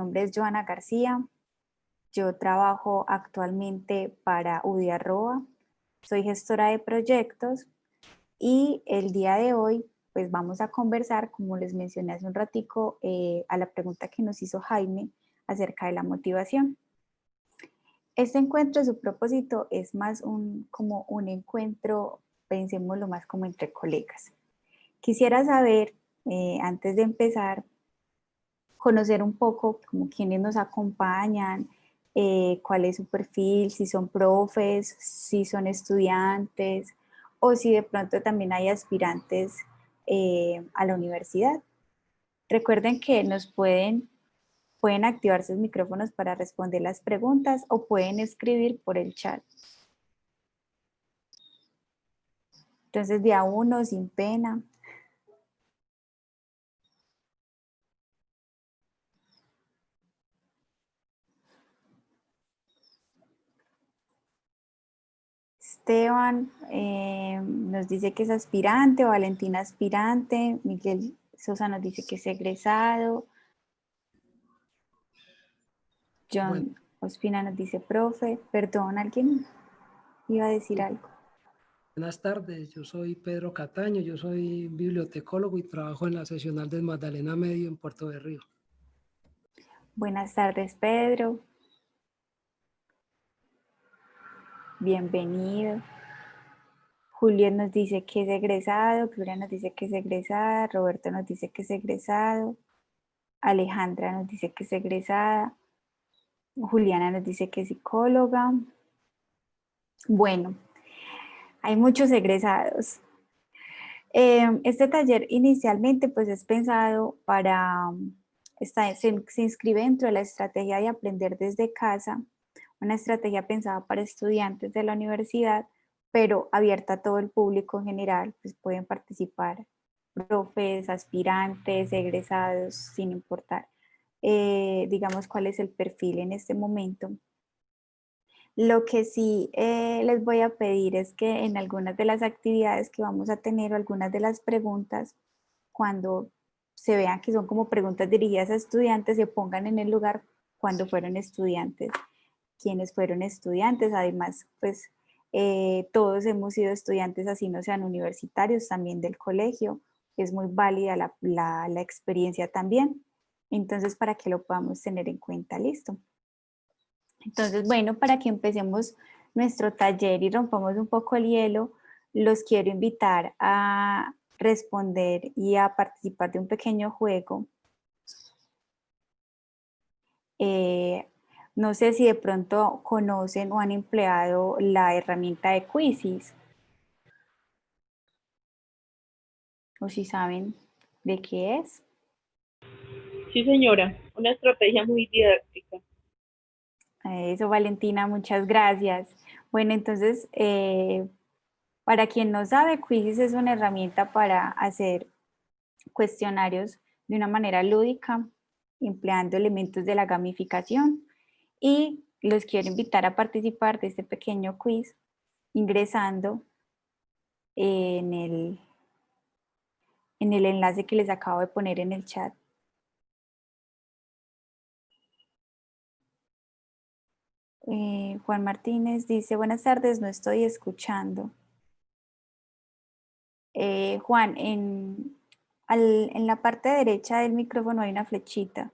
nombre es Joana García. Yo trabajo actualmente para UDI Arroba. Soy gestora de proyectos y el día de hoy pues vamos a conversar, como les mencioné hace un ratico, a la pregunta que nos hizo Jaime acerca de la motivación. Este encuentro, su propósito es más como un encuentro, pensémoslo más como entre colegas. Quisiera saber, antes de empezar, conocer un poco como quiénes nos acompañan, cuál es su perfil, si son profes, si son estudiantes o si de pronto también hay aspirantes a la universidad. Recuerden que pueden activar sus micrófonos para responder las preguntas o pueden escribir por el chat. Entonces, de a uno, sin pena. Esteban nos dice que es aspirante, Valentina aspirante, Miguel Sosa nos dice que es egresado, Bueno, John Ospina nos dice profe, perdón, ¿alguien iba a decir sí, algo? buenas tardes, yo soy Pedro Cataño, yo soy bibliotecólogo y trabajo en la seccional del Magdalena Medio en Puerto de Río. Buenas tardes, Pedro, bienvenido. Julián nos dice que es egresado, Gloria nos dice que es egresada, Roberto nos dice que es egresado, Alejandra nos dice que es egresada, Juliana nos dice que es psicóloga. Bueno, hay muchos egresados. Este taller inicialmente pues es pensado para, se inscribe dentro de la estrategia de aprender desde casa, una estrategia pensada para estudiantes de la universidad, pero abierta a todo el público en general, pues pueden participar profes, aspirantes, egresados, sin importar, digamos, cuál es el perfil en este momento. Lo que sí les voy a pedir es que en algunas de las actividades que vamos a tener o algunas de las preguntas, cuando se vean que son como preguntas dirigidas a estudiantes, se pongan en el lugar cuando fueron estudiantes, quienes fueron estudiantes. Además, pues todos hemos sido estudiantes, así no sean universitarios, también del colegio. Es muy válida la experiencia también. Entonces, para que lo podamos tener en cuenta, listo. Entonces, bueno, para que empecemos nuestro taller y rompamos un poco el hielo, los quiero invitar a responder y a participar de un pequeño juego. Eh, no sé si de pronto conocen o han empleado la herramienta de Quizzes o si saben de qué es. Sí, señora, una estrategia muy didáctica. Eso, Valentina, muchas gracias. Bueno, entonces, para quien no sabe, Quizzes es una herramienta para hacer cuestionarios de una manera lúdica, empleando elementos de la gamificación. Y los quiero invitar a participar de este pequeño quiz ingresando en en el enlace que les acabo de poner en el chat. Juan Martínez dice, buenas tardes, no estoy escuchando. Juan, en la parte derecha del micrófono hay una flechita.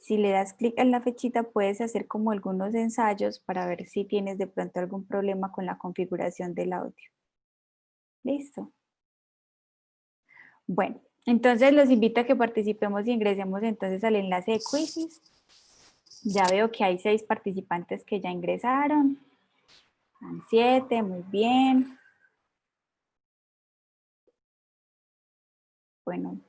Si le das clic en la flechita, puedes hacer como algunos ensayos para ver si tienes de pronto algún problema con la configuración del audio. Listo. Bueno, entonces los invito a que participemos y ingresemos entonces al enlace de Quizzes. Ya veo que hay 6 participantes que ya ingresaron. Son 7, muy bien. Bueno,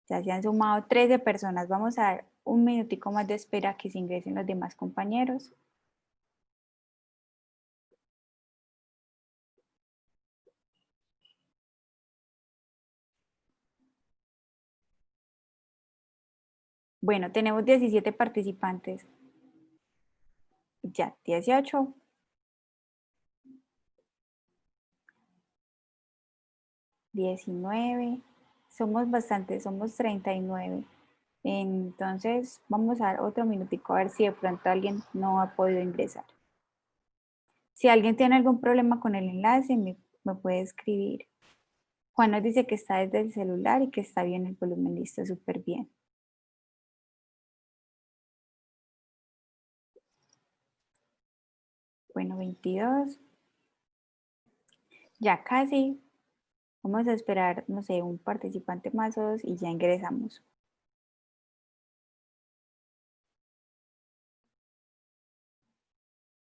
ya se han sumado 13 personas. Vamos a dar un minutico más de espera a que se ingresen los demás compañeros. Bueno, tenemos 17 participantes. Ya, 18. 19. Somos bastantes, somos 39. Entonces, vamos a dar otro minutico a ver si de pronto alguien no ha podido ingresar. Si alguien tiene algún problema con el enlace, me puede escribir. Juan nos dice que está desde el celular y que está bien el volumen, listo, súper bien. Bueno, 22. Ya casi. Vamos a esperar, no sé, un participante más o dos y ya ingresamos.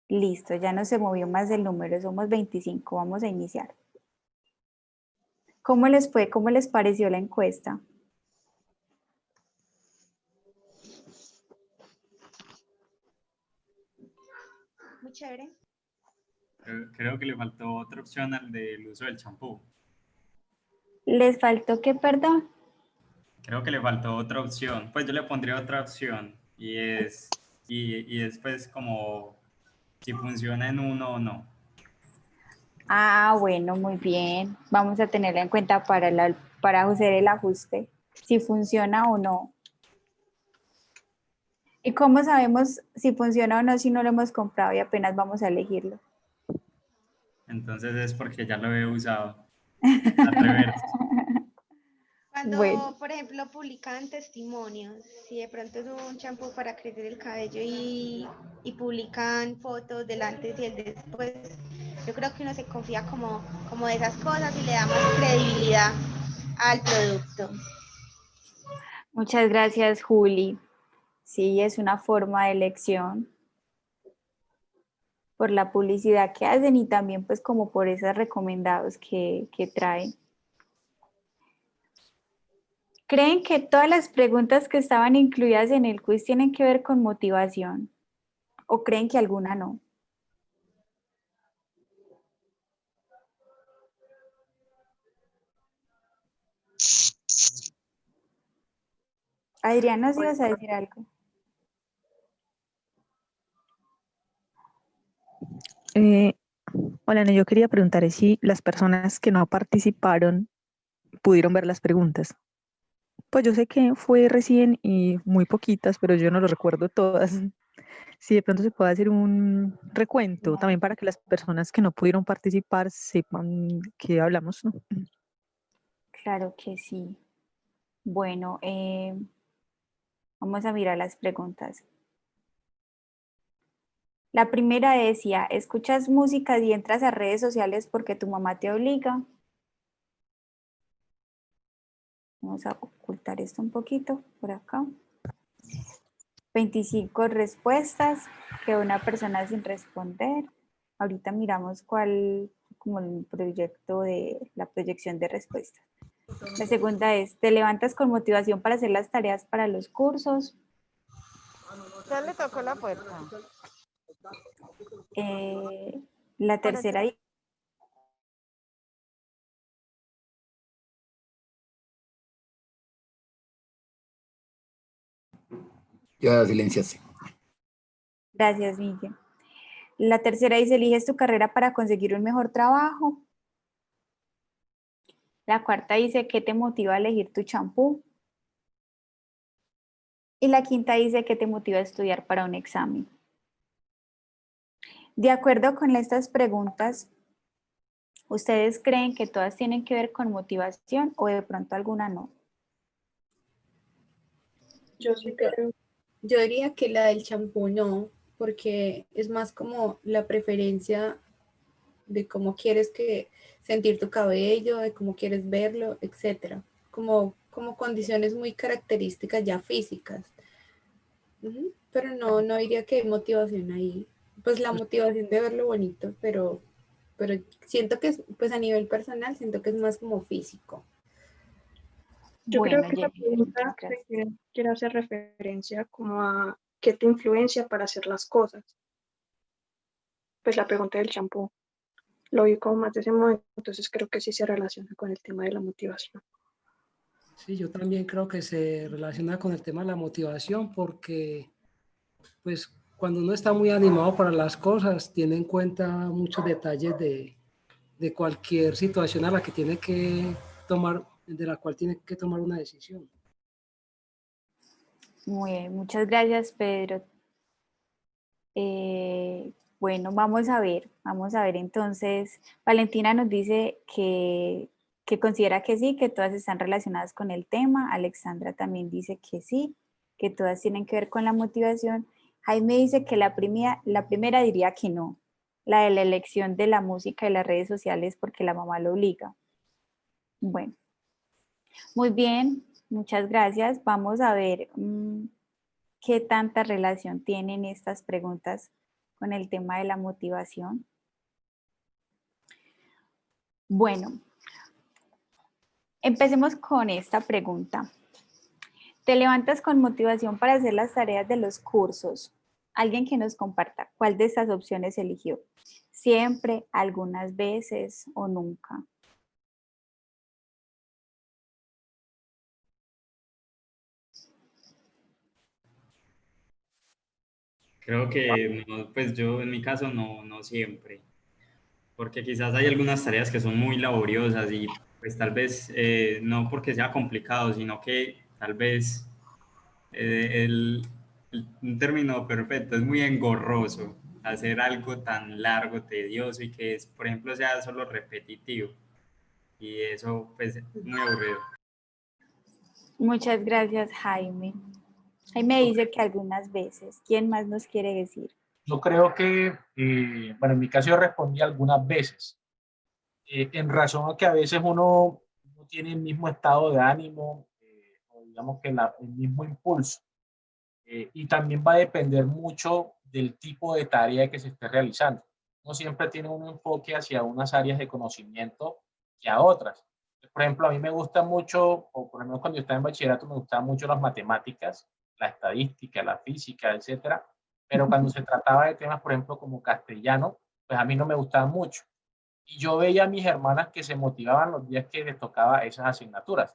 Listo, ya no se movió más el número, somos 25. Vamos a iniciar. ¿Cómo les fue? ¿Cómo les pareció la encuesta? Muy chévere. Creo que le faltó otra opción al del uso del champú. ¿Les faltó qué, perdón? Creo que le faltó otra opción. Pues yo le pondría otra opción y después como si funciona en uno o no. Ah, bueno, muy bien. Vamos a tenerla en cuenta para hacer el ajuste, si funciona o no. ¿Y cómo sabemos si funciona o no si no lo hemos comprado y apenas vamos a elegirlo? Entonces es porque ya lo he usado. Al revés. Cuando, Bueno, por ejemplo, publican testimonios, si de pronto es un champú para crecer el cabello y publican fotos del antes y el después, yo creo que uno se confía como de esas cosas y le da más credibilidad al producto. muchas gracias, Juli. Sí, es una forma de elección por la publicidad que hacen y también pues como por esos recomendados que traen. ¿Creen que todas las preguntas que estaban incluidas en el quiz tienen que ver con motivación? ¿O creen que alguna no? Adriana, ¿sí ibas a decir algo? Hola, no, yo quería preguntar si las personas que no participaron pudieron ver las preguntas. Pues yo sé que fue recién y muy poquitas, pero yo no lo recuerdo todas. Si de pronto se puede hacer un recuento también para que las personas que no pudieron participar sepan qué hablamos, ¿no? Claro que sí. Bueno, vamos a mirar las preguntas. La primera decía, ¿escuchas música y entras a redes sociales porque tu mamá te obliga? Vamos a ocultar esto un poquito por acá. 25 respuestas, quedó una persona sin responder. Ahorita miramos cuál, como el proyecto de la proyección de respuestas. La segunda es, ¿te levantas con motivación para hacer las tareas para los cursos? Ya le tocó la puerta. La tercera, Ya silenciaste. gracias, Miguel. La tercera dice, eliges tu carrera para conseguir un mejor trabajo. La cuarta dice, ¿qué te motiva a elegir tu champú? Y la quinta dice, ¿qué te motiva a estudiar para un examen? De acuerdo con estas preguntas, ¿ustedes creen que todas tienen que ver con motivación o de pronto alguna no? Yo sí creo. Yo diría que la del champú no, porque es más como la preferencia de cómo quieres que sentir tu cabello, de cómo quieres verlo, etcétera. Como condiciones muy características ya físicas. Pero no diría que hay motivación ahí. Pues la motivación de verlo bonito, pero siento que es, pues a nivel personal, siento que es más como físico. Yo Bueno, creo que la Jennifer, muchas pregunta gracias. quiere hacer referencia como a qué te influencia para hacer las cosas. Pues la pregunta del champú. Lo vi como más de ese modo, entonces creo que sí se relaciona con el tema de la motivación. Sí, yo también creo que se relaciona con el tema de la motivación porque, pues, cuando uno está muy animado para las cosas, tiene en cuenta muchos detalles de cualquier situación a la que tiene que tomar, de la cual tiene que tomar una decisión. Muy bien, muchas gracias, Pedro. Bueno, vamos a ver entonces. Valentina nos dice que considera que sí, que todas están relacionadas con el tema. Alexandra también dice que sí, que todas tienen que ver con la motivación. Jaime dice que la primera diría que no, la de la elección de la música y las redes sociales porque la mamá lo obliga. Bueno, muy bien, muchas gracias. Vamos a ver qué tanta relación tienen estas preguntas con el tema de la motivación. Bueno, empecemos con esta pregunta. ¿Te levantas con motivación para hacer las tareas de los cursos? Alguien que nos comparta cuál de estas opciones eligió. Siempre, algunas veces o nunca. Creo que no, pues yo en mi caso no siempre, porque quizás hay algunas tareas que son muy laboriosas y pues tal vez no porque sea complicado, sino que tal vez un término perfecto es muy engorroso hacer algo tan largo, tedioso y que es, por ejemplo, sea solo repetitivo y eso pues es muy aburrido. Muchas gracias, Jaime. Jaime dice que algunas veces. ¿Quién más nos quiere decir? Yo creo que, bueno, en mi caso yo respondí algunas veces, en razón a que a veces uno no tiene el mismo estado de ánimo, o digamos que el mismo impulso. Y también va a depender mucho del tipo de tarea que se esté realizando. No siempre tiene un enfoque hacia unas áreas de conocimiento que a otras. Por ejemplo, a mí me gusta mucho, o por ejemplo cuando yo estaba en bachillerato me gustaban mucho las matemáticas, la estadística, la física, etcétera. Pero cuando se trataba de temas, por ejemplo, como castellano, pues a mí no me gustaban mucho. Y yo veía a mis hermanas que se motivaban los días que les tocaba esas asignaturas.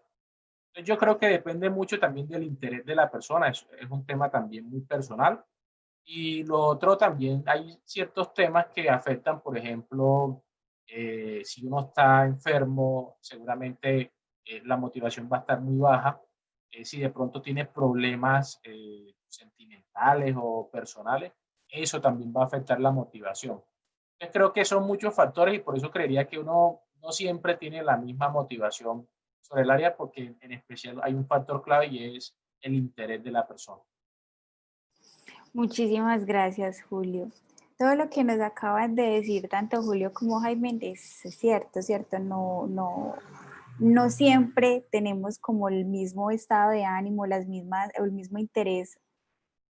Yo creo que depende mucho también del interés de la persona, es un tema también muy personal. Y lo otro también, hay ciertos temas que afectan, por ejemplo, si uno está enfermo, seguramente la motivación va a estar muy baja. Si de pronto tiene problemas sentimentales o personales, eso también va a afectar la motivación. Entonces creo que son muchos factores y por eso creería que uno no siempre tiene la misma motivación sobre el área, porque en especial hay un factor clave y es el interés de la persona. Muchísimas gracias, Julio. Todo lo que nos acaban de decir tanto Julio como Jaime es cierto, ¿cierto? No siempre tenemos como el mismo estado de ánimo, el mismo interés,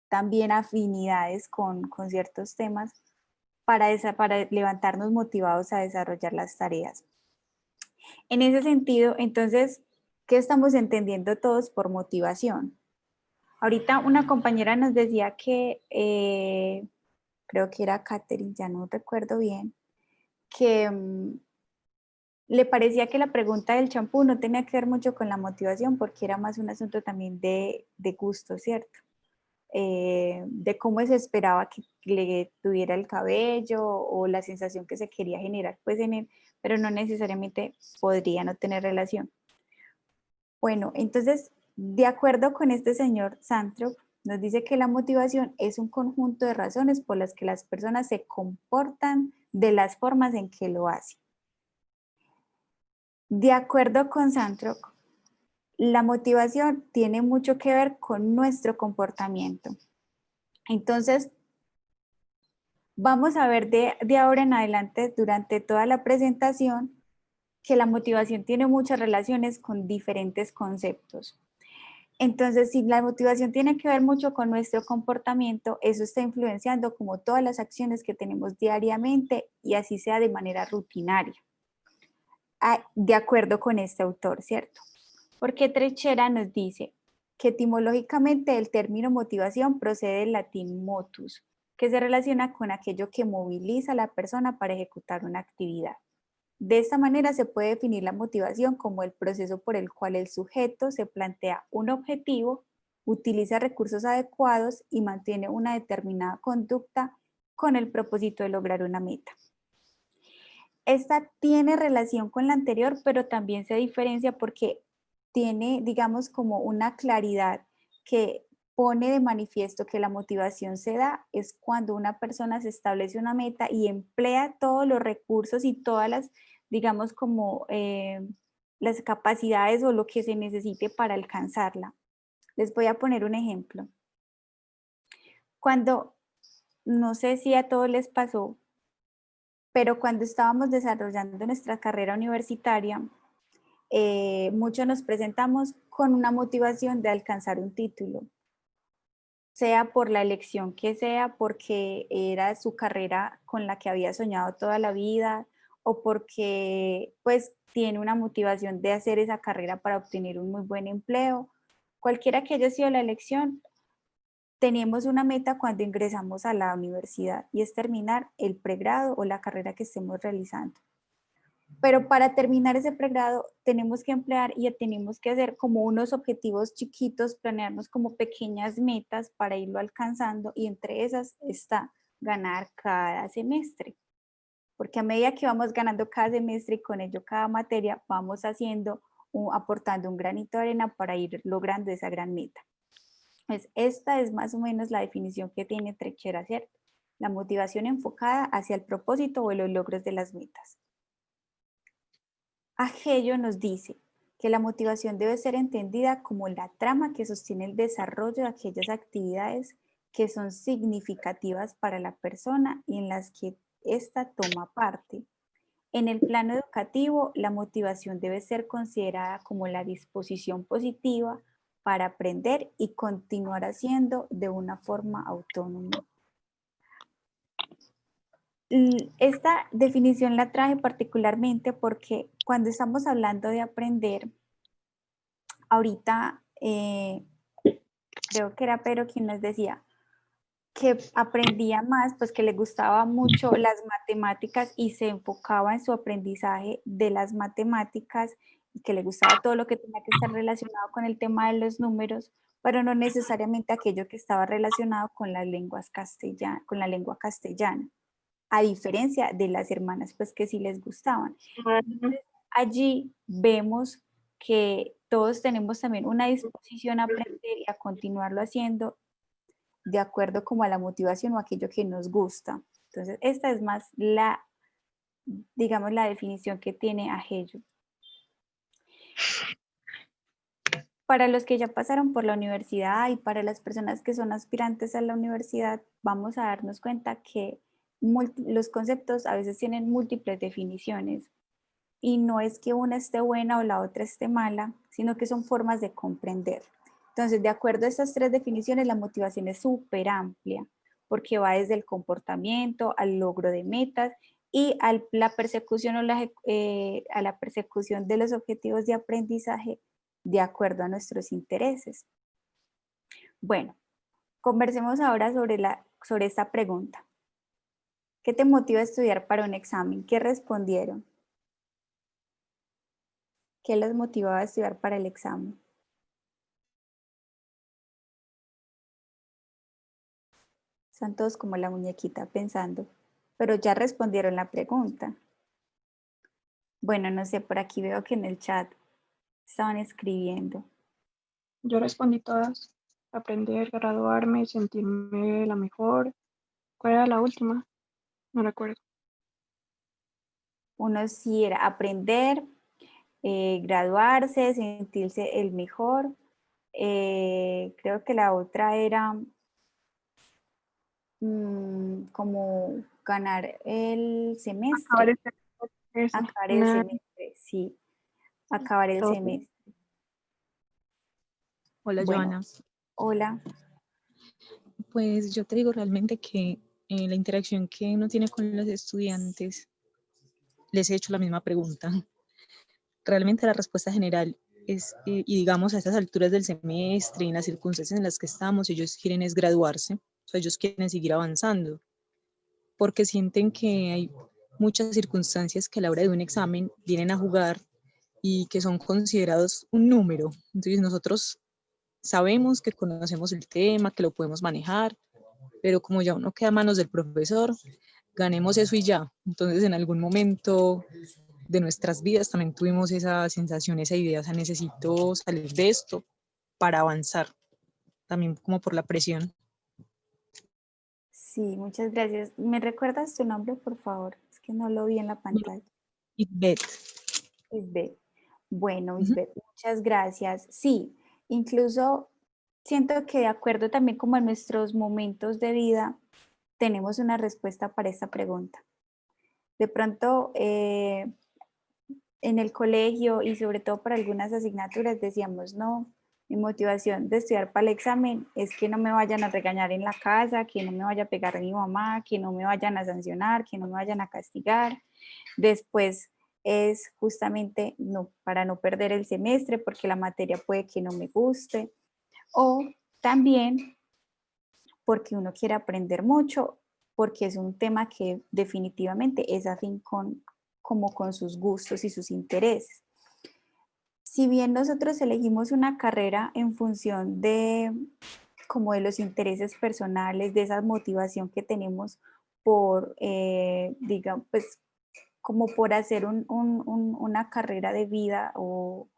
también afinidades con ciertos temas para levantarnos motivados a desarrollar las tareas. En ese sentido, entonces, ¿qué estamos entendiendo todos por motivación? Ahorita una compañera nos decía que, creo que era Katherine, ya no recuerdo bien, que le parecía que la pregunta del champú no tenía que ver mucho con la motivación porque era más un asunto también de gusto, ¿cierto? De cómo se esperaba que le tuviera el cabello o la sensación que se quería generar pues en él, pero no necesariamente podría no tener relación. Bueno, entonces, de acuerdo con este señor Santrop, nos dice que la motivación es un conjunto de razones por las que las personas se comportan de las formas en que lo hacen. De acuerdo con Santrop, la motivación tiene mucho que ver con nuestro comportamiento. Entonces, vamos a ver de ahora en adelante, durante toda la presentación, que la motivación tiene muchas relaciones con diferentes conceptos. Entonces, si la motivación tiene que ver mucho con nuestro comportamiento, eso está influenciando como todas las acciones que tenemos diariamente y así sea de manera rutinaria. De acuerdo con este autor, ¿cierto? Porque Teixeira nos dice que etimológicamente el término motivación procede del latín motus, que se relaciona con aquello que moviliza a la persona para ejecutar una actividad. De esta manera se puede definir la motivación como el proceso por el cual el sujeto se plantea un objetivo, utiliza recursos adecuados y mantiene una determinada conducta con el propósito de lograr una meta. Esta tiene relación con la anterior, pero también se diferencia porque tiene, digamos, como una claridad que pone de manifiesto que la motivación se da es cuando una persona se establece una meta y emplea todos los recursos y todas las, digamos, como las capacidades o lo que se necesite para alcanzarla. Les voy a poner un ejemplo. Cuando, no sé si a todos les pasó, pero cuando estábamos desarrollando nuestra carrera universitaria, muchos nos presentamos con una motivación de alcanzar un título, sea por la elección que sea, porque era su carrera con la que había soñado toda la vida o porque pues tiene una motivación de hacer esa carrera para obtener un muy buen empleo. Cualquiera que haya sido la elección, tenemos una meta cuando ingresamos a la universidad y es terminar el pregrado o la carrera que estemos realizando. Pero para terminar ese pregrado tenemos que emplear y tenemos que hacer como unos objetivos chiquitos, planearnos como pequeñas metas para irlo alcanzando y entre esas está ganar cada semestre. Porque a medida que vamos ganando cada semestre y con ello cada materia, vamos haciendo, aportando un granito de arena para ir logrando esa gran meta. Pues esta es más o menos la definición que tiene Teixeira, ¿cierto? La motivación enfocada hacia el propósito o los logros de las metas. Agello nos dice que la motivación debe ser entendida como la trama que sostiene el desarrollo de aquellas actividades que son significativas para la persona y en las que ésta toma parte. En el plano educativo, la motivación debe ser considerada como la disposición positiva para aprender y continuar haciendo de una forma autónoma. Esta definición la traje particularmente porque cuando estamos hablando de aprender, ahorita creo que era Pedro quien nos decía que aprendía más, pues que le gustaba mucho las matemáticas y se enfocaba en su aprendizaje de las matemáticas y que le gustaba todo lo que tenía que estar relacionado con el tema de los números, pero no necesariamente aquello que estaba relacionado con las lenguas castellanas, con la lengua castellana, a diferencia de las hermanas pues que sí les gustaban. Entonces, allí vemos que todos tenemos también una disposición a aprender y a continuarlo haciendo de acuerdo como a la motivación o aquello que nos gusta. Entonces, esta es más la, digamos, la definición que tiene Agello. Para los que ya pasaron por la universidad y para las personas que son aspirantes a la universidad, vamos a darnos cuenta que los conceptos a veces tienen múltiples definiciones y no es que una esté buena o la otra esté mala, sino que son formas de comprender. Entonces, de acuerdo a estas tres definiciones, la motivación es súper amplia porque va desde el comportamiento al logro de metas y a la persecución, a la persecución de los objetivos de aprendizaje de acuerdo a nuestros intereses. Bueno, conversemos ahora sobre esta pregunta. ¿Qué te motiva a estudiar para un examen? ¿Qué respondieron? ¿Qué los motivaba a estudiar para el examen? Están todos como la muñequita pensando, pero ya respondieron la pregunta. Bueno, no sé, por aquí veo que en el chat estaban escribiendo. Yo respondí todas. Aprender, graduarme, sentirme la mejor. ¿Cuál era la última? No recuerdo. Uno sí era aprender, graduarse, sentirse el mejor. Creo que la otra era como ganar el semestre. Acabar el semestre, sí. Acabar el semestre. Hola, Bueno, Joana. Hola. Pues yo te digo realmente que la interacción que uno tiene con los estudiantes, les he hecho la misma pregunta. Realmente la respuesta general es, y digamos a estas alturas del semestre y en las circunstancias en las que estamos, ellos quieren es graduarse, o sea, ellos quieren seguir avanzando, porque sienten que hay muchas circunstancias que a la hora de un examen vienen a jugar y que son considerados un número. Entonces nosotros sabemos que conocemos el tema, que lo podemos manejar, pero como ya uno queda a manos del profesor, ganemos eso y ya. Entonces en algún momento de nuestras vidas también tuvimos esa sensación, esa idea, o sea, necesito salir de esto para avanzar. también como por la presión. Sí, muchas gracias. ¿Me recuerdas tu nombre, por favor? Es que no lo vi en la pantalla. Isbeth. Isbeth. Bueno, Ujú. Isbeth, muchas gracias. Sí, incluso siento que de acuerdo también como en nuestros momentos de vida, tenemos una respuesta para esta pregunta. De pronto, en el colegio y sobre todo para algunas asignaturas decíamos, no, mi motivación de estudiar para el examen es que no me vayan a regañar en la casa, que no me vaya a pegar mi mamá, que no me vayan a sancionar, que no me vayan a castigar. Después es justamente no, para no perder el semestre porque la materia puede que no me guste. O también porque uno quiere aprender mucho, porque es un tema que definitivamente es afín como con sus gustos y sus intereses. Si bien nosotros elegimos una carrera en función de como de los intereses personales, de esa motivación que tenemos por, digamos, pues como por hacer una carrera de vida o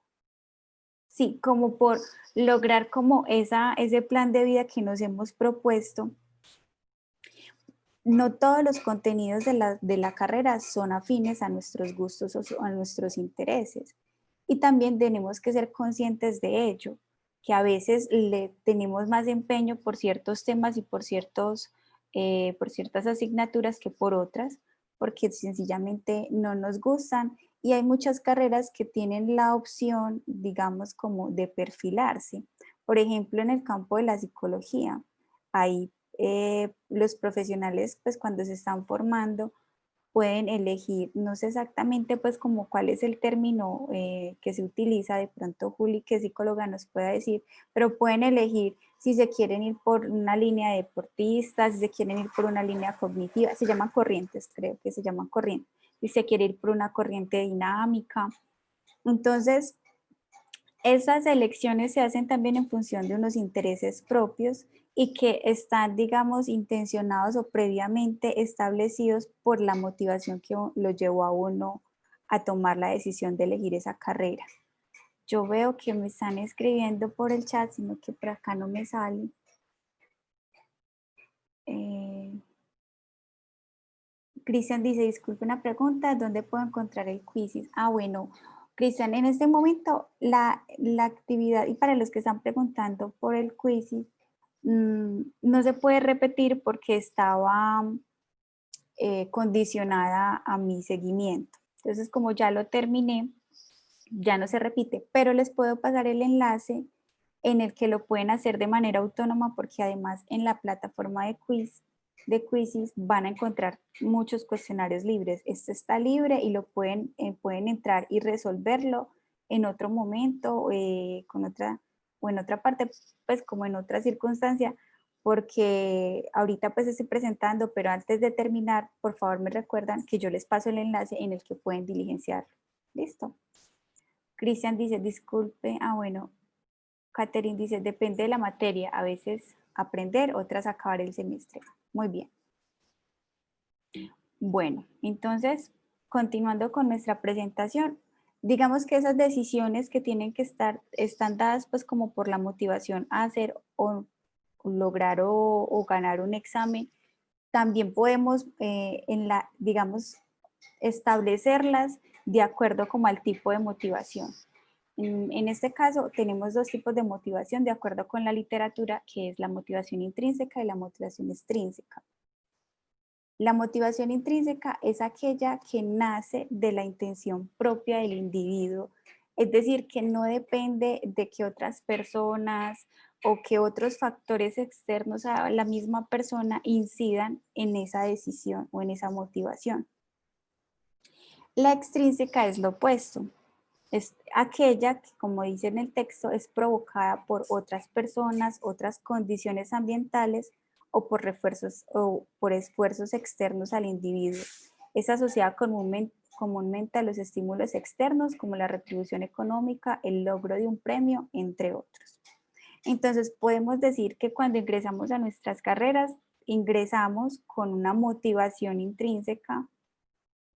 sí, como por lograr como ese plan de vida que nos hemos propuesto. No todos los contenidos de la carrera son afines a nuestros gustos o a nuestros intereses. Y también tenemos que ser conscientes de ello, que a veces le tenemos más empeño por ciertos temas y por ciertas asignaturas que por otras, porque sencillamente no nos gustan. Y hay muchas carreras que tienen la opción, digamos, como de perfilarse. Por ejemplo, en el campo de la psicología, hay los profesionales, pues cuando se están formando, pueden elegir, no sé exactamente pues como cuál es el término que se utiliza, de pronto Juli, que es psicóloga, nos pueda decir, pero pueden elegir si se quieren ir por una línea de deportistas, si se quieren ir por una línea cognitiva, se llaman corrientes, creo que se llaman corrientes, si se quiere ir por una corriente dinámica. Entonces, esas elecciones se hacen también en función de unos intereses propios y que están, digamos, intencionados o previamente establecidos por la motivación que lo llevó a uno a tomar la decisión de elegir esa carrera. Yo veo que me están escribiendo por el chat, sino que por acá no me sale. Cristian dice, disculpe una pregunta, ¿dónde puedo encontrar el quizzes? Ah, bueno, Cristian, en este momento la actividad, y para los que están preguntando por el quizzes, no se puede repetir porque estaba condicionada a mi seguimiento. Entonces, como ya lo terminé, ya no se repite, pero les puedo pasar el enlace en el que lo pueden hacer de manera autónoma porque además en la plataforma de quizzes van a encontrar muchos cuestionarios libres. Este está libre y lo pueden entrar y resolverlo en otro momento, con otra, o en otra parte, pues como en otra circunstancia, porque ahorita pues estoy presentando, pero antes de terminar, por favor me recuerdan que yo les paso el enlace en el que pueden diligenciarlo. ¿Listo? Cristian dice, disculpe, bueno, Catherine dice, depende de la materia, a veces aprender, otras acabar el semestre. Muy bien. Bueno, entonces, continuando con nuestra presentación, digamos que esas decisiones que tienen que están dadas pues como por la motivación a hacer o lograr o ganar un examen, también podemos, digamos, establecerlas de acuerdo como al tipo de motivación. En este caso tenemos dos tipos de motivación de acuerdo con la literatura, que es la motivación intrínseca y la motivación extrínseca. La motivación intrínseca es aquella que nace de la intención propia del individuo, es decir, que no depende de que otras personas o que otros factores externos a la misma persona incidan en esa decisión o en esa motivación. La extrínseca es lo opuesto. Es aquella que, como dice en el texto, es provocada por otras personas, otras condiciones ambientales o por esfuerzos externos al individuo. Es asociada comúnmente a los estímulos externos como la retribución económica, el logro de un premio, entre otros. Entonces, podemos decir que cuando ingresamos a nuestras carreras, ingresamos con una motivación intrínseca.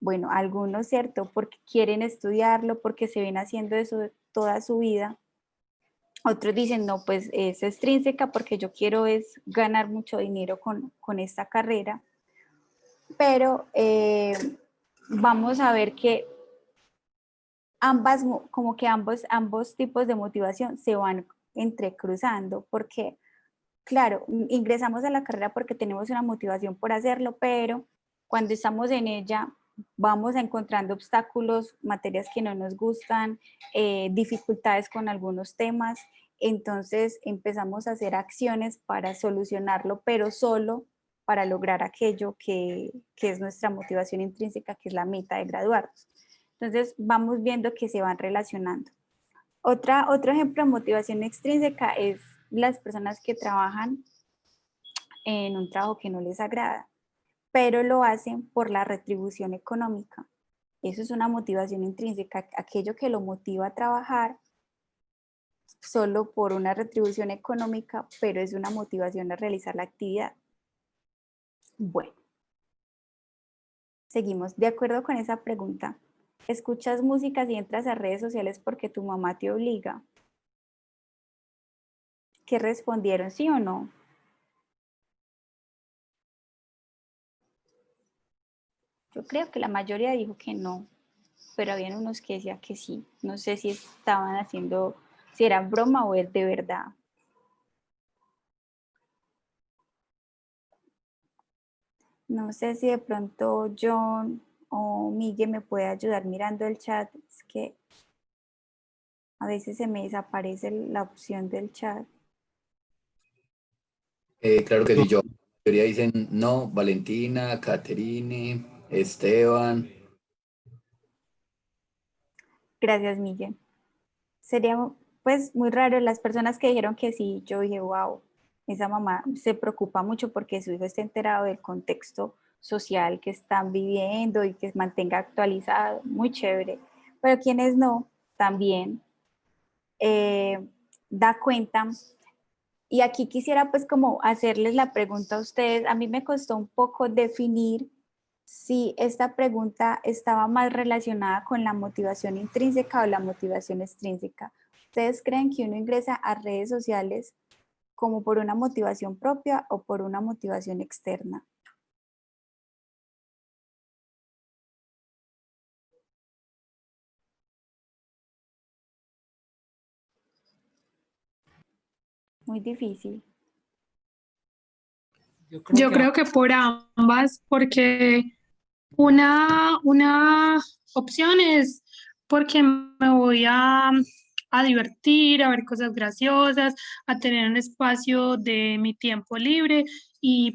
Bueno, algunos, ¿cierto? Porque quieren estudiarlo, porque se ven haciendo eso toda su vida. Otros dicen, no, pues es extrínseca porque yo quiero es ganar mucho dinero con esta carrera. Pero vamos a ver que como que ambos tipos de motivación se van entrecruzando, porque, claro, ingresamos a la carrera porque tenemos una motivación por hacerlo, pero cuando estamos en ella vamos encontrando obstáculos, materias que no nos gustan, dificultades con algunos temas, entonces empezamos a hacer acciones para solucionarlo, pero solo para lograr aquello que es nuestra motivación intrínseca, que es la meta de graduarnos. Entonces vamos viendo que se van relacionando. Otro ejemplo de motivación extrínseca es las personas que trabajan en un trabajo que no les agrada, pero lo hacen por la retribución económica. Eso es una motivación intrínseca, aquello que lo motiva a trabajar solo por una retribución económica, pero es una motivación a realizar la actividad. Bueno, seguimos. De acuerdo con esa pregunta, ¿escuchas música y entras a redes sociales porque tu mamá te obliga? ¿Qué respondieron? ¿Sí o no? Yo creo que la mayoría dijo que no, pero habían unos que decían que sí. No sé si estaban haciendo, si era broma o es de verdad. No sé si de pronto John o Miguel me puede ayudar mirando el chat. Es que a veces se me desaparece la opción del chat. Claro que sí, yo. La mayoría dicen no, Valentina, Caterine, Esteban. Gracias, Miguel. Sería pues muy raro las personas que dijeron que sí. Yo dije, wow, esa mamá se preocupa mucho porque su hijo esté enterado del contexto social que están viviendo y que se mantenga actualizado. Muy chévere. Pero quienes no, también da cuenta. Y aquí quisiera pues como hacerles la pregunta a ustedes. A mí me costó un poco definir si esta pregunta estaba más relacionada con la motivación intrínseca o la motivación extrínseca. ¿Ustedes creen que uno ingresa a redes sociales como por una motivación propia o por una motivación externa? Muy difícil. Yo creo que que por ambas, porque una opción es porque me voy a divertir, a ver cosas graciosas, a tener un espacio de mi tiempo libre,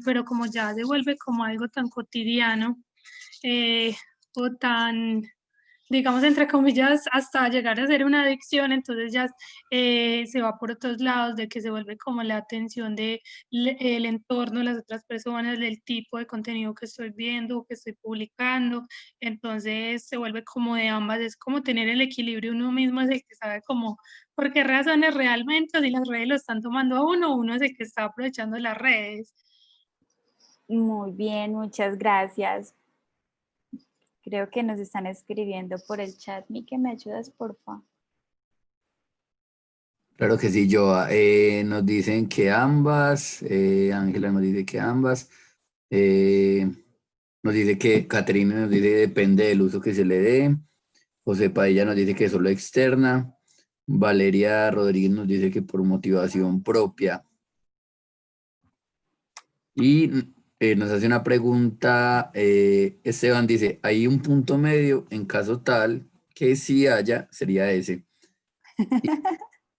pero como ya se vuelve como algo tan cotidiano o tan, digamos, entre comillas, hasta llegar a ser una adicción, entonces ya se va por otros lados, de que se vuelve como la atención de el entorno, las otras personas, del tipo de contenido que estoy viendo, que estoy publicando, entonces se vuelve como de ambas, es como tener el equilibrio, uno mismo es el que sabe como por qué razones realmente, si las redes lo están tomando a uno es el que está aprovechando las redes. Muy bien, muchas gracias. Creo que nos están escribiendo por el chat. Miki, ¿me ayudas, por favor? Claro que sí, Joa. Nos dicen que ambas. Ángela nos dice que ambas. Nos dice que Caterina nos dice depende del uso que se le dé. José Padilla nos dice que solo externa. Valeria Rodríguez nos dice que por motivación propia. Y nos hace una pregunta, Esteban dice, hay un punto medio en caso tal que si haya, sería ese. Y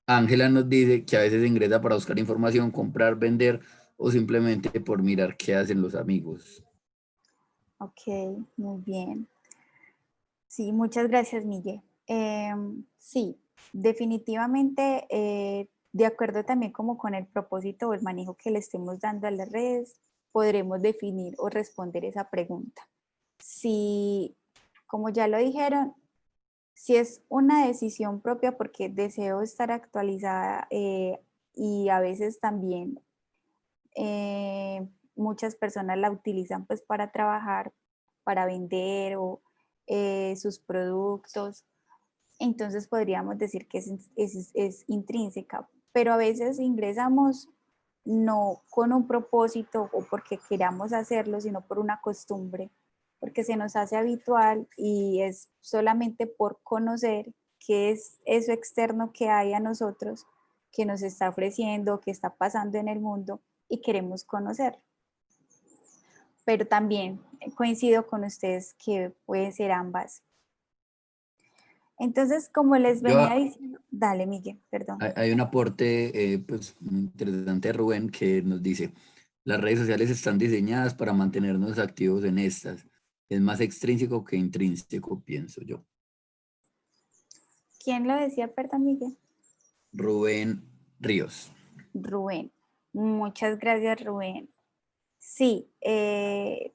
Ángela nos dice que a veces ingresa para buscar información, comprar, vender o simplemente por mirar qué hacen los amigos. Ok, muy bien. Sí, muchas gracias, Miguel. Sí, definitivamente, de acuerdo también como con el propósito o el manejo que le estemos dando a las redes, podremos definir o responder esa pregunta. Si, como ya lo dijeron, si es una decisión propia porque deseo estar actualizada y a veces también muchas personas la utilizan pues para trabajar, para vender o sus productos. Entonces podríamos decir que es intrínseca, pero a veces ingresamos no con un propósito o porque queramos hacerlo, sino por una costumbre, porque se nos hace habitual y es solamente por conocer qué es eso externo que hay a nosotros, que nos está ofreciendo, que está pasando en el mundo y queremos conocer. Pero también coincido con ustedes que pueden ser ambas. Entonces, como les venía diciendo, dale, Miguel, perdón. Hay un aporte pues, muy interesante de Rubén que nos dice, las redes sociales están diseñadas para mantenernos activos en estas. Es más extrínseco que intrínseco, pienso yo. ¿Quién lo decía, perdón, Miguel? Rubén Ríos. Rubén. Muchas gracias, Rubén. Sí, se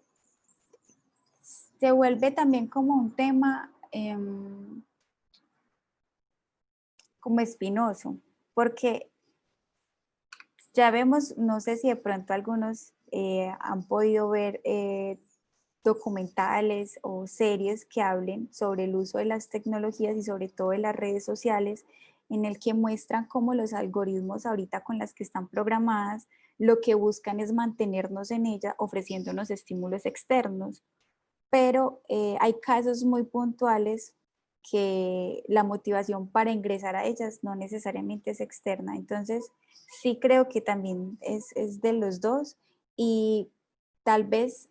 vuelve también como un tema como espinoso, porque ya vemos, no sé si de pronto algunos han podido ver documentales o series que hablen sobre el uso de las tecnologías y sobre todo de las redes sociales, en el que muestran cómo los algoritmos ahorita con las que están programadas, lo que buscan es mantenernos en ella ofreciéndonos estímulos externos. Pero hay casos muy puntuales que la motivación para ingresar a ellas no necesariamente es externa. Entonces, sí creo que también es de los dos y tal vez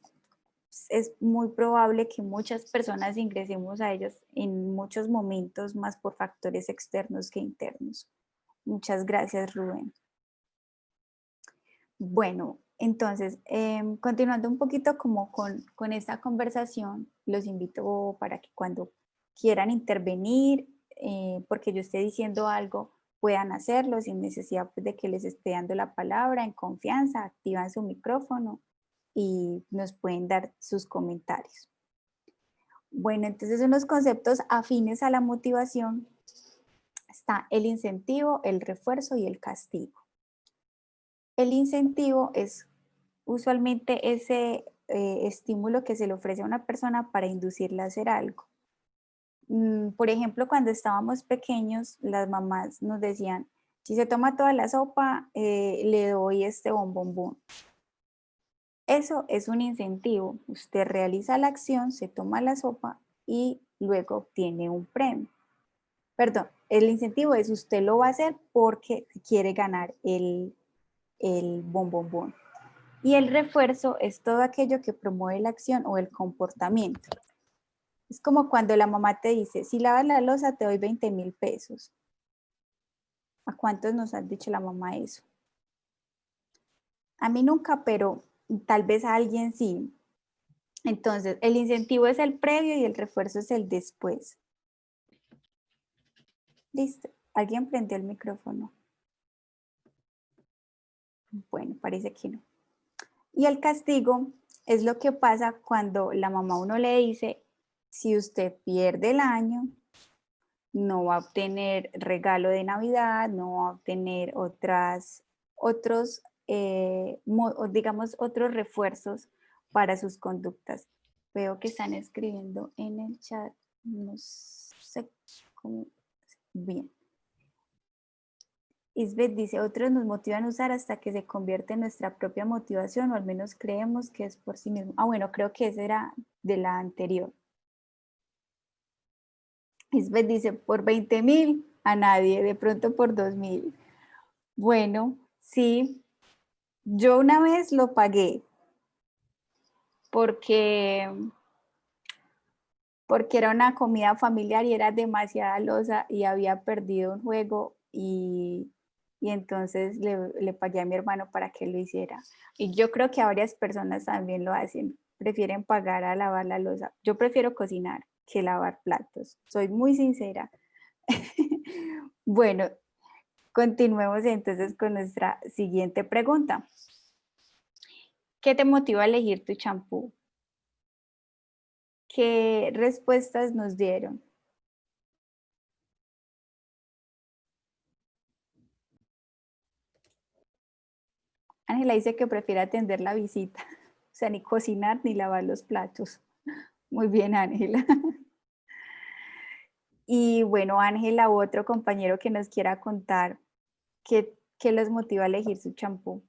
es muy probable que muchas personas ingresemos a ellas en muchos momentos más por factores externos que internos. Muchas gracias, Rubén. Bueno, entonces, continuando un poquito como con esta conversación, los invito para que cuando quieran intervenir, porque yo esté diciendo algo, puedan hacerlo sin necesidad pues, de que les esté dando la palabra, en confianza, activan su micrófono y nos pueden dar sus comentarios. Bueno, entonces unos conceptos afines a la motivación está el incentivo, el refuerzo y el castigo. El incentivo es usualmente ese estímulo que se le ofrece a una persona para inducirla a hacer algo. Por ejemplo, cuando estábamos pequeños, las mamás nos decían, si se toma toda la sopa, le doy este bombombón. Eso es un incentivo. Usted realiza la acción, se toma la sopa y luego obtiene un premio. Perdón, el incentivo es usted lo va a hacer porque quiere ganar el bombombón. Y el refuerzo es todo aquello que promueve la acción o el comportamiento. Es como cuando la mamá te dice, si lavas la loza te doy 20,000 pesos. ¿A cuántos nos ha dicho la mamá eso? A mí nunca, pero tal vez a alguien sí. Entonces, el incentivo es el previo y el refuerzo es el después. Listo. ¿Alguien prendió el micrófono? Bueno, parece que no. Y el castigo es lo que pasa cuando la mamá a uno le dice, si usted pierde el año, no va a obtener regalo de Navidad, no va a obtener otros refuerzos para sus conductas. Veo que están escribiendo en el chat, no sé cómo. Bien. Isbeth dice, otros nos motivan a usar hasta que se convierte en nuestra propia motivación, o al menos creemos que es por sí mismo. Ah, bueno, creo que ese era de la anterior. Isbeth dice, por 20,000 a nadie, de pronto por 2,000. Bueno, sí, yo una vez lo pagué porque era una comida familiar y era demasiada loza y había perdido un juego y entonces le pagué a mi hermano para que lo hiciera. Y yo creo que a varias personas también lo hacen, prefieren pagar a lavar la loza. Yo prefiero cocinar que lavar platos, soy muy sincera. Bueno, continuemos entonces con nuestra siguiente pregunta. ¿Qué te motiva a elegir tu champú? ¿Qué respuestas nos dieron? Ángela dice que prefiere atender la visita, o sea, ni cocinar ni lavar los platos. Muy bien, Ángela. Y bueno, Ángela u otro compañero que nos quiera contar ¿Qué los motiva a elegir su champú?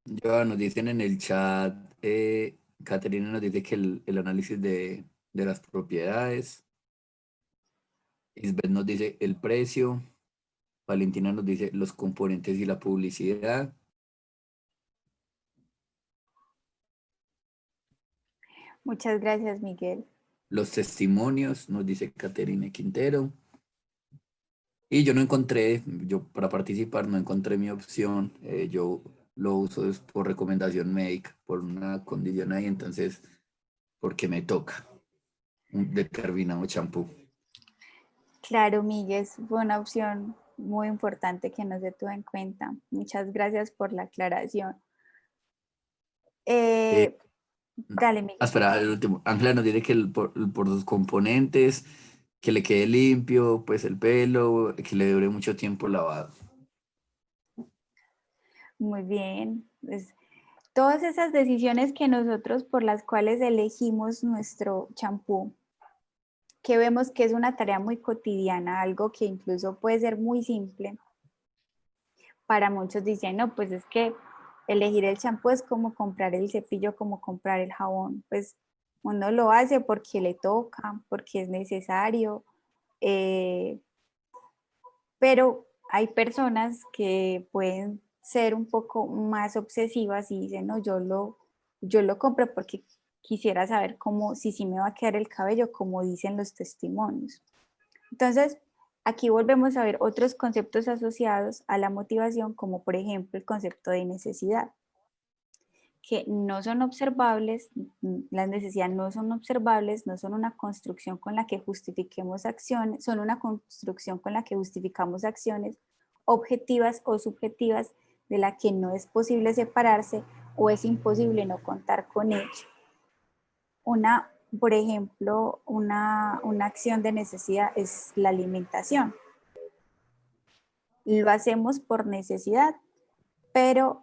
Ya nos dicen en el chat, Caterina nos dice que el análisis de las propiedades. Isbeth nos dice el precio. Valentina nos dice los componentes y la publicidad. Muchas gracias, Miguel. Los testimonios, nos dice Caterina Quintero. Y yo no encontré, yo para participar no encontré mi opción. Yo lo uso es por recomendación médica, por una condición ahí, entonces, porque me toca un determinado champú. Claro, Miguel, fue una opción muy importante que no se tuvo en cuenta. Muchas gracias por la aclaración. Dale, Miguel. Espera, el último. Ángela nos dice que por sus componentes, que le quede limpio, pues el pelo, que le dure mucho tiempo lavado. Muy bien. Todas esas decisiones que nosotros por las cuales elegimos nuestro champú, que vemos que es una tarea muy cotidiana, algo que incluso puede ser muy simple. Para muchos dicen, no, pues es que elegir el champú es como comprar el cepillo, como comprar el jabón. Pues uno lo hace porque le toca, porque es necesario. Pero hay personas que pueden ser un poco más obsesivas y dicen, no, yo lo compro porque quisiera saber cómo, si me va a quedar el cabello, como dicen los testimonios. Entonces, aquí volvemos a ver otros conceptos asociados a la motivación, como por ejemplo el concepto de necesidad, que no son observables, las necesidades no son observables, no son una construcción con la que justifiquemos acciones, son una construcción con la que justificamos acciones objetivas o subjetivas de la que no es posible separarse o es imposible no contar con ello. Por ejemplo, una acción de necesidad es la alimentación. Lo hacemos por necesidad, pero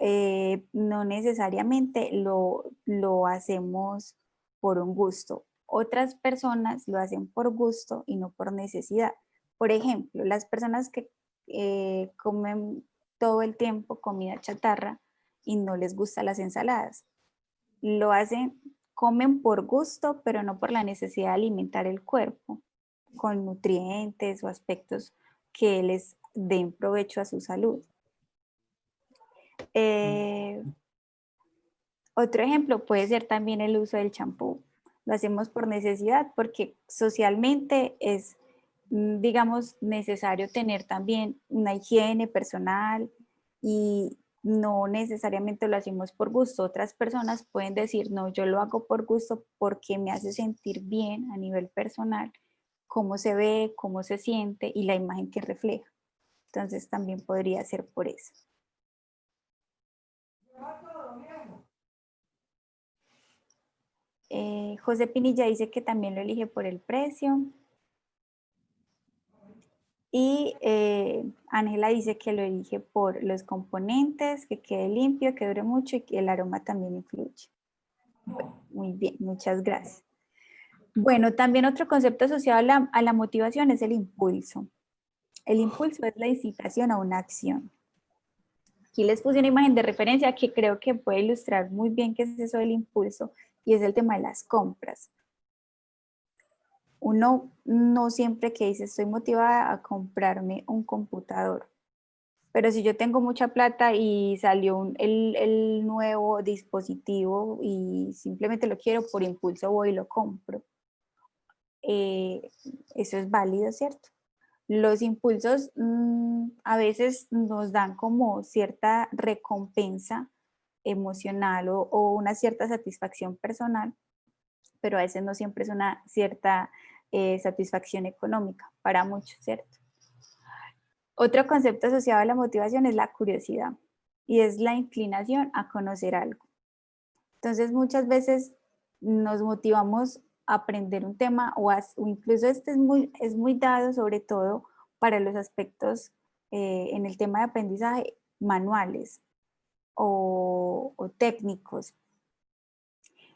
no necesariamente lo hacemos por un gusto. Otras personas lo hacen por gusto y no por necesidad. Por ejemplo, las personas que comen todo el tiempo comida chatarra y no les gustan las ensaladas, lo hacen, comen por gusto, pero no por la necesidad de alimentar el cuerpo con nutrientes o aspectos que les den provecho a su salud. Otro ejemplo puede ser también el uso del champú. Lo hacemos por necesidad porque socialmente es, digamos, necesario tener también una higiene personal y no necesariamente lo hacemos por gusto. Otras personas pueden decir, no, yo lo hago por gusto porque me hace sentir bien a nivel personal, cómo se ve, cómo se siente y la imagen que refleja. Entonces también podría ser por eso. José Pinilla dice que también lo elige por el precio. Y Ángela dice que lo elige por los componentes, que quede limpio, que dure mucho y que el aroma también influye. Bueno, muy bien, muchas gracias. Bueno, también otro concepto asociado a la motivación es el impulso. El impulso es la incitación a una acción. Aquí les puse una imagen de referencia que creo que puede ilustrar muy bien qué es eso del impulso y es el tema de las compras. Uno no siempre que dice estoy motivada a comprarme un computador, pero si yo tengo mucha plata y salió el nuevo dispositivo y simplemente lo quiero por impulso voy y lo compro. Eso es válido, ¿cierto? Los impulsos a veces nos dan como cierta recompensa emocional o una cierta satisfacción personal, pero a veces no siempre es una cierta satisfacción económica para muchos, ¿cierto? Otro concepto asociado a la motivación es la curiosidad y es la inclinación a conocer algo. Entonces muchas veces nos motivamos a aprender un tema o incluso este es muy dado sobre todo para los aspectos en el tema de aprendizaje manuales o técnicos.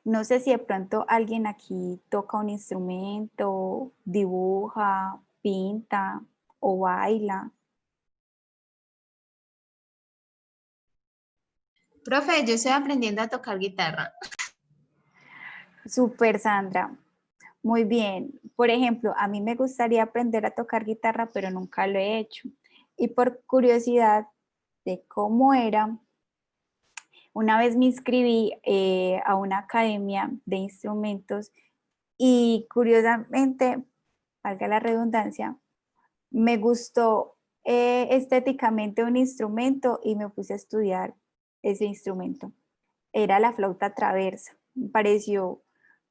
No sé si de pronto alguien aquí toca un instrumento, dibuja, pinta o baila. Profe, yo estoy aprendiendo a tocar guitarra. Súper, Sandra. Muy bien. Por ejemplo, a mí me gustaría aprender a tocar guitarra, pero nunca lo he hecho. Y por curiosidad de cómo era, una vez me inscribí a una academia de instrumentos y curiosamente, valga la redundancia, me gustó estéticamente un instrumento y me puse a estudiar ese instrumento. Era la flauta traversa. Me pareció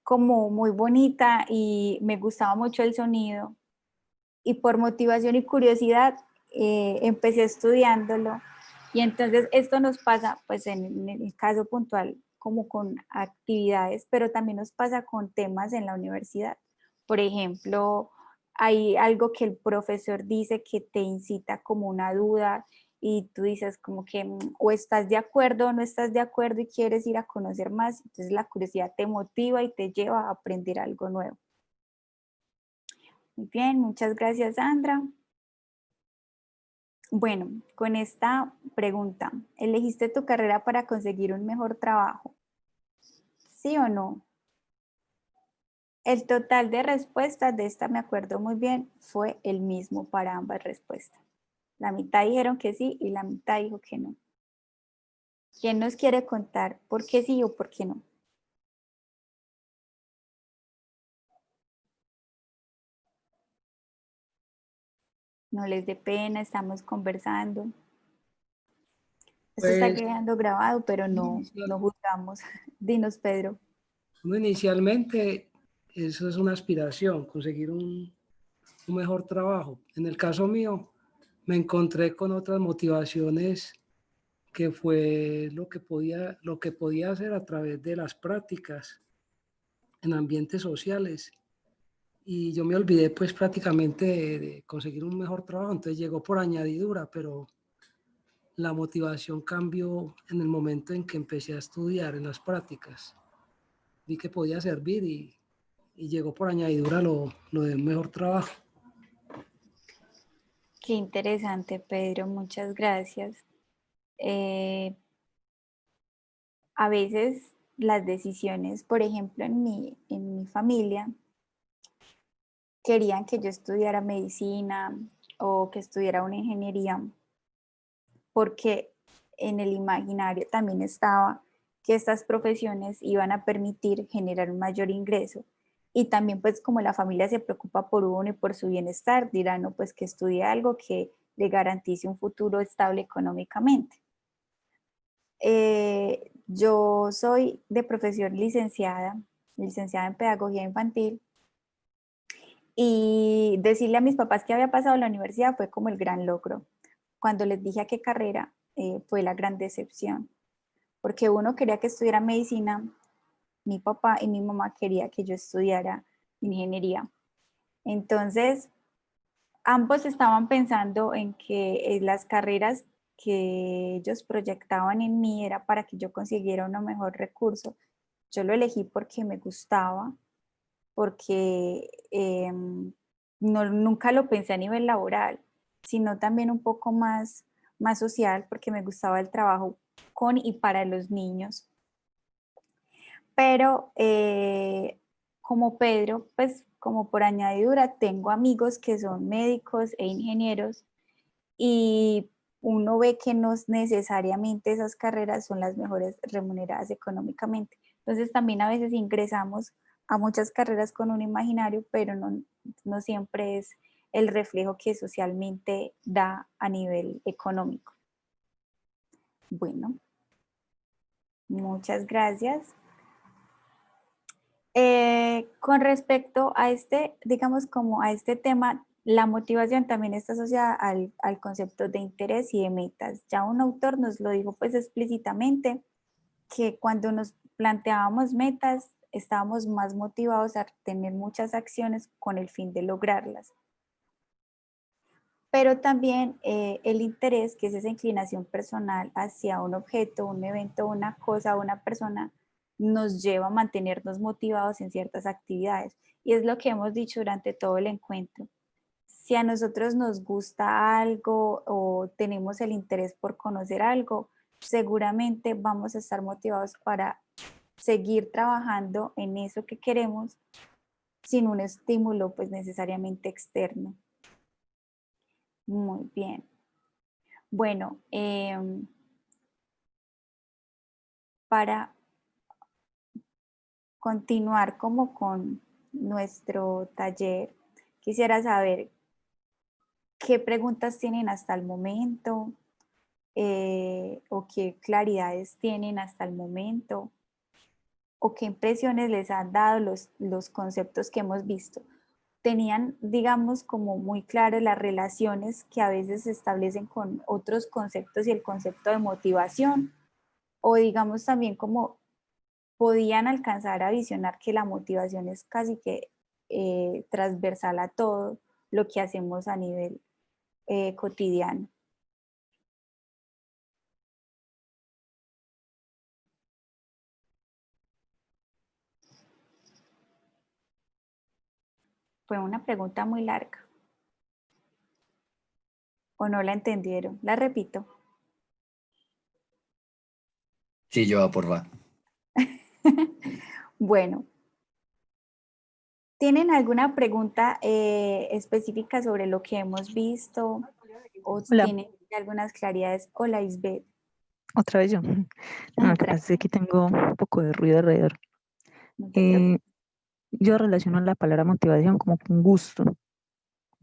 como muy bonita y me gustaba mucho el sonido. Y por motivación y curiosidad empecé estudiándolo. Y entonces esto nos pasa, pues en el caso puntual, como con actividades, pero también nos pasa con temas en la universidad. Por ejemplo, hay algo que el profesor dice que te incita como una duda y tú dices como que o estás de acuerdo o no estás de acuerdo y quieres ir a conocer más. Entonces la curiosidad te motiva y te lleva a aprender algo nuevo. Muy bien, muchas gracias, Sandra. Bueno, con esta pregunta, ¿elegiste tu carrera para conseguir un mejor trabajo? ¿Sí o no? El total de respuestas de esta, me acuerdo muy bien, fue el mismo para ambas respuestas. La mitad dijeron que sí y la mitad dijo que no. ¿Quién nos quiere contar por qué sí o por qué no? No les dé pena, estamos conversando. Esto está Pues quedando grabado, pero no juzgamos. Dinos, Pedro. inicialmente eso es una aspiración, conseguir un mejor trabajo. En el caso mío, me encontré con otras motivaciones que fue lo que podía hacer a través de las prácticas en ambientes sociales. Y yo me olvidé pues prácticamente de conseguir un mejor trabajo, entonces llegó por añadidura, pero la motivación cambió en el momento en que empecé a estudiar en las prácticas. Vi que podía servir y llegó por añadidura lo de un mejor trabajo. Qué interesante, Pedro, muchas gracias. A veces las decisiones, por ejemplo, en mi familia, querían que yo estudiara medicina o que estudiara una ingeniería, porque en el imaginario también estaba que estas profesiones iban a permitir generar un mayor ingreso. Y también pues como la familia se preocupa por uno y por su bienestar, dirán, no, pues que estudie algo que le garantice un futuro estable económicamente. Yo soy de profesión licenciada en pedagogía infantil, y decirle a mis papás que había pasado la universidad fue como el gran logro. Cuando les dije a qué carrera, fue la gran decepción, porque uno quería que estudiara medicina, mi papá y mi mamá quería que yo estudiara ingeniería. Entonces, ambos estaban pensando en que las carreras que ellos proyectaban en mí era para que yo consiguiera un mejor recurso. Yo lo elegí porque me gustaba, porque nunca lo pensé a nivel laboral, sino también un poco más social, porque me gustaba el trabajo con y para los niños. Pero como Pedro, pues como por añadidura, tengo amigos que son médicos e ingenieros y uno ve que no necesariamente esas carreras son las mejores remuneradas económicamente. Entonces también a veces ingresamos a muchas carreras con un imaginario, pero no siempre es el reflejo que socialmente da a nivel económico. Bueno, muchas gracias. Con respecto a digamos como a este tema, la motivación también está asociada al concepto de interés y de metas. Ya un autor nos lo dijo pues explícitamente, que cuando nos planteábamos metas, estábamos más motivados a tener muchas acciones con el fin de lograrlas. Pero también el interés, que es esa inclinación personal hacia un objeto, un evento, una cosa, una persona, nos lleva a mantenernos motivados en ciertas actividades. Y es lo que hemos dicho durante todo el encuentro. Si a nosotros nos gusta algo o tenemos el interés por conocer algo, seguramente vamos a estar motivados para seguir trabajando en eso que queremos sin un estímulo pues necesariamente externo. Muy bien. Bueno, para continuar como con nuestro taller, quisiera saber qué preguntas tienen hasta el momento o qué claridades tienen hasta el momento o qué impresiones les han dado los conceptos que hemos visto. Tenían, digamos, como muy claras las relaciones que a veces se establecen con otros conceptos y el concepto de motivación, o digamos también como podían alcanzar a visionar que la motivación es casi que transversal a todo lo que hacemos a nivel cotidiano. Fue una pregunta muy larga. ¿O no la entendieron? La repito. Sí, yo por va. Bueno, ¿tienen alguna pregunta específica sobre lo que hemos visto? ¿O Hola, tienen algunas claridades? Hola, Isbeth. otra vez yo. No, lo que pasa es que tengo un poco de ruido alrededor. No te preocupes. Yo relaciono la palabra motivación como con gusto,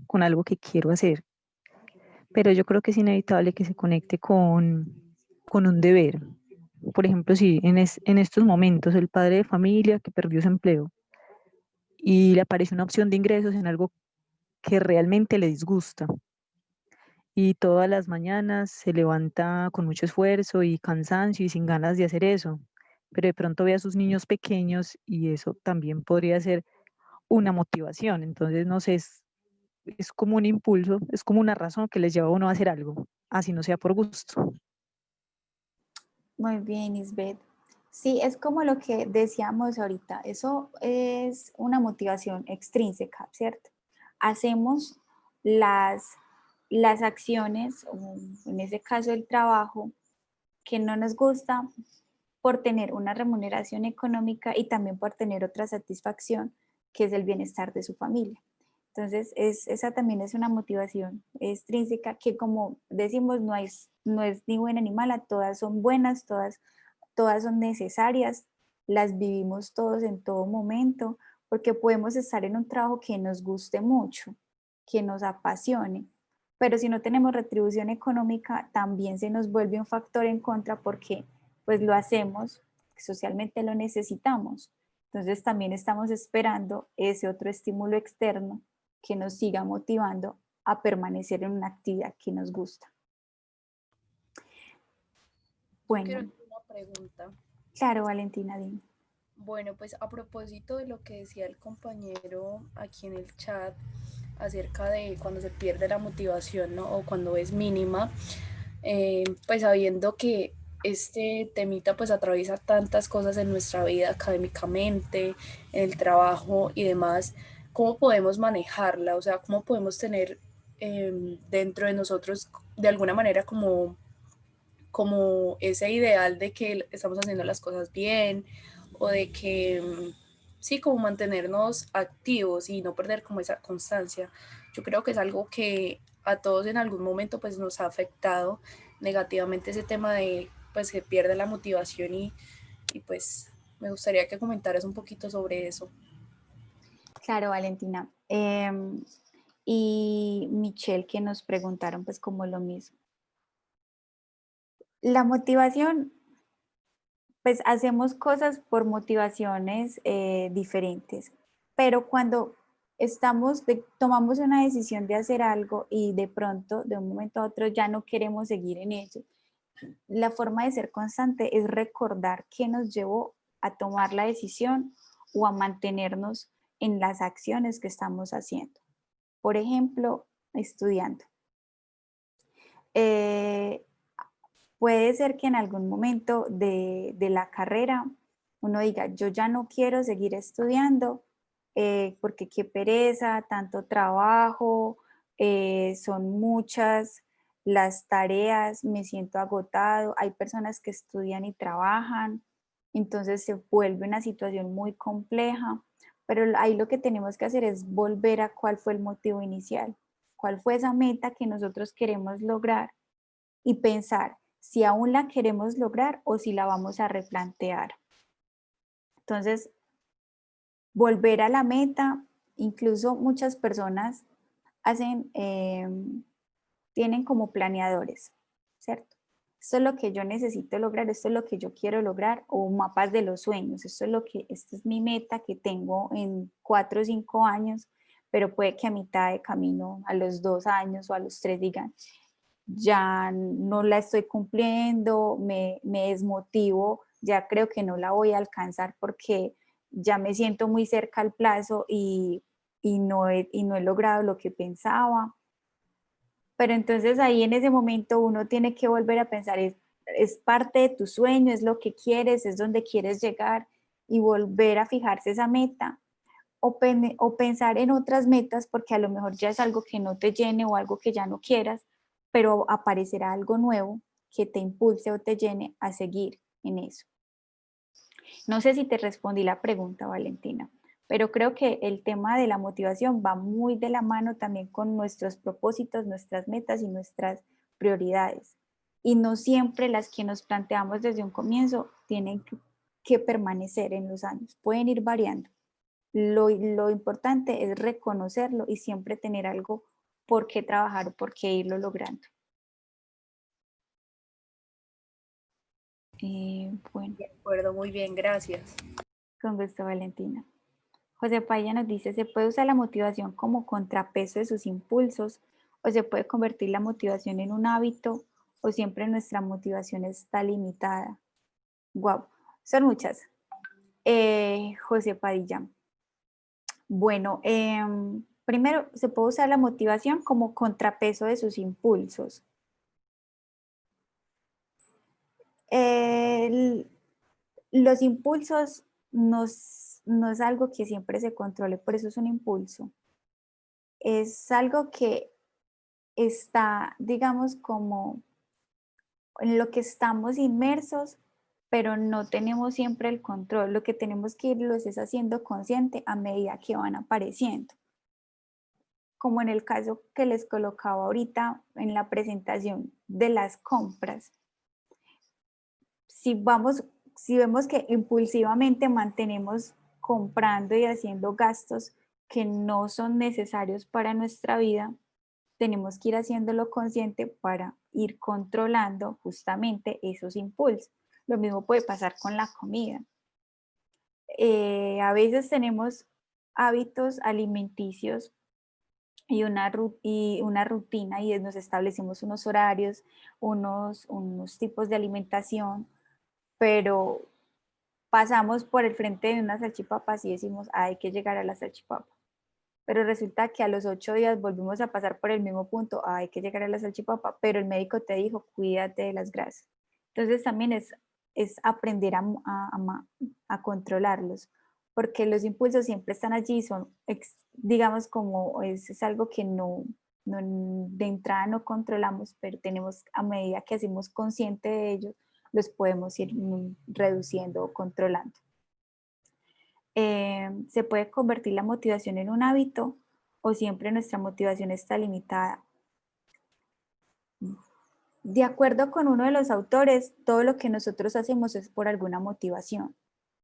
con algo que quiero hacer. Pero yo creo que es inevitable que se conecte con un deber. Por ejemplo, si en estos momentos el padre de familia que perdió su empleo y le aparece una opción de ingresos en algo que realmente le disgusta y todas las mañanas se levanta con mucho esfuerzo y cansancio y sin ganas de hacer eso, pero de pronto ve a sus niños pequeños y eso también podría ser una motivación. Entonces, no sé, es como un impulso, es como una razón que les lleva a uno a hacer algo, así no sea por gusto. Muy bien, Isbeth. Sí, es como lo que decíamos ahorita. Eso es una motivación extrínseca, ¿cierto? Hacemos las acciones, o en ese caso el trabajo, que no nos gusta por tener una remuneración económica y también por tener otra satisfacción, que es el bienestar de su familia. Entonces, esa también es una motivación extrínseca que, como decimos, no es ni buena ni mala, todas son buenas, todas son necesarias, las vivimos todos en todo momento, porque podemos estar en un trabajo que nos guste mucho, que nos apasione, pero si no tenemos retribución económica, también se nos vuelve un factor en contra porque pues lo hacemos, socialmente lo necesitamos. Entonces también estamos esperando ese otro estímulo externo que nos siga motivando a permanecer en una actividad que nos gusta. Bueno. Quiero hacer una pregunta. Claro, Valentina, dime. Bueno, pues a propósito de lo que decía el compañero aquí en el chat acerca de cuando se pierde la motivación, ¿no? O cuando es mínima, pues sabiendo que este temita pues atraviesa tantas cosas en nuestra vida académicamente, en el trabajo y demás, ¿cómo podemos manejarla? O sea, ¿cómo podemos tener dentro de nosotros de alguna manera como ese ideal de que estamos haciendo las cosas bien o de que sí, como mantenernos activos y no perder como esa constancia? Yo creo que es algo que a todos en algún momento pues nos ha afectado negativamente ese tema de pues que pierde la motivación y pues me gustaría que comentaras un poquito sobre eso. Claro, Valentina. Y Michelle, que nos preguntaron pues como lo mismo. La motivación, pues hacemos cosas por motivaciones diferentes, pero cuando tomamos una decisión de hacer algo y de pronto, de un momento a otro, ya no queremos seguir en ello, la forma de ser constante es recordar qué nos llevó a tomar la decisión o a mantenernos en las acciones que estamos haciendo. Por ejemplo, estudiando. Puede ser que en algún momento de la carrera uno diga, yo ya no quiero seguir estudiando porque qué pereza, tanto trabajo, son muchas las tareas, me siento agotado, hay personas que estudian y trabajan, entonces se vuelve una situación muy compleja, pero ahí lo que tenemos que hacer es volver a cuál fue el motivo inicial, cuál fue esa meta que nosotros queremos lograr y pensar si aún la queremos lograr o si la vamos a replantear. Entonces, volver a la meta, incluso muchas personas hacen, tienen como planeadores, ¿cierto? Esto es lo que yo necesito lograr, esto es lo que yo quiero lograr, o mapas de los sueños, esta es mi meta que tengo en 4 o 5 años, pero puede que a mitad de camino, a los 2 años o a los 3 digan, ya no la estoy cumpliendo, me desmotivo, ya creo que no la voy a alcanzar porque ya me siento muy cerca al plazo y no he logrado lo que pensaba. Pero entonces ahí en ese momento uno tiene que volver a pensar, es parte de tu sueño, es lo que quieres, es donde quieres llegar y volver a fijarse esa meta o pensar en otras metas porque a lo mejor ya es algo que no te llene o algo que ya no quieras, pero aparecerá algo nuevo que te impulse o te llene a seguir en eso. No sé si te respondí la pregunta, Valentina, pero creo que el tema de la motivación va muy de la mano también con nuestros propósitos, nuestras metas y nuestras prioridades. Y no siempre las que nos planteamos desde un comienzo tienen que permanecer en los años, pueden ir variando. Lo importante es reconocerlo y siempre tener algo por qué trabajar o por qué irlo logrando. Bueno. De acuerdo, muy bien, gracias. Con gusto, Valentina. José Paya nos dice, ¿se puede usar la motivación como contrapeso de sus impulsos o se puede convertir la motivación en un hábito o siempre nuestra motivación está limitada? Wow, son muchas. José Padilla. Bueno, primero se puede usar la motivación como contrapeso de sus impulsos. Los impulsos no es algo que siempre se controle, por eso es un impulso. Es algo que está, digamos, como en lo que estamos inmersos, pero no tenemos siempre el control. Lo que tenemos que irlos es haciendo consciente a medida que van apareciendo. Como en el caso que les colocaba ahorita en la presentación de las compras. Si vemos que impulsivamente mantenemos comprando y haciendo gastos que no son necesarios para nuestra vida, tenemos que ir haciéndolo consciente para ir controlando justamente esos impulsos. Lo mismo puede pasar con la comida. A veces tenemos hábitos alimenticios y una rutina y nos establecemos unos horarios, unos tipos de alimentación, pero pasamos por el frente de unas salchipapas y decimos, hay que llegar a la salchipapa. Pero resulta que a los 8 días volvimos a pasar por el mismo punto, hay que llegar a la salchipapa, pero el médico te dijo, cuídate de las grasas. Entonces también es aprender a controlarlos, porque los impulsos siempre están allí, son, digamos, como es algo que de entrada no controlamos, pero tenemos, a medida que hacemos consciente de ellos, los podemos ir reduciendo o controlando. ¿Se puede convertir la motivación en un hábito o siempre nuestra motivación está limitada? De acuerdo con uno de los autores, todo lo que nosotros hacemos es por alguna motivación.